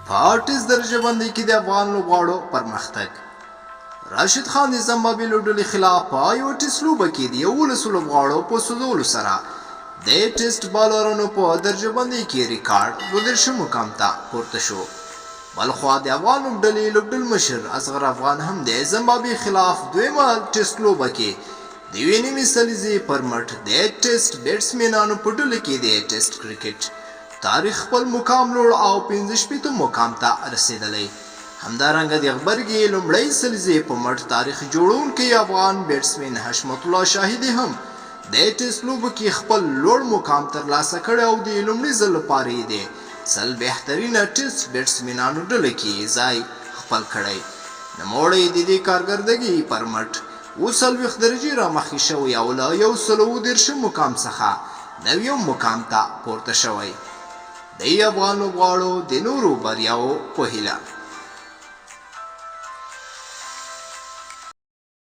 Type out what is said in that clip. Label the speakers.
Speaker 1: په ټیسټ درجه بندۍ کې د افغان لوبغاړو پرمختګ. راشد خان د زمبابوې لوبډلې خلاف په یوه ټیسټ لوبه کې د 11 لوبغاړو په سوځولو سره د ټیسټ بالرانو په درجه بندۍ کې ریکارډ 12 مقام ته پورته شو. بلخوا د افغان لوبډلمشر اصغر افغان هم د زمبابوې خلاف دویمه ټیسټ لوبه کې د یوې نیمې سلیزې پر مټ د ټیسټ بیټسمینانو په ډله کې د ټیسټ کرکټ تاریخ خپل مقام لوړ او 65 مقام ته رسېدلی. همدارنګه د غبرګې لومړۍ سلیزې په مټ تاریخ جوړونکی افغان بیټسمین حشمت الله شاهدي هم د ټیسټ لوبو کې خپل لوړ مقام ترلاسه کړی او د لومړي ځل لپاره یې د 100 بهترینه ټیسټ بیټسمینانو ډله کې ځای خپل کړی. نوموړی د دې کارکردګۍ پر مټ 40 درجې رامخکې شوی او له 130 مقام څخه 90 مقام ته پورته شوی. د افغان لوبغاړو د نورو بریاوو په هیله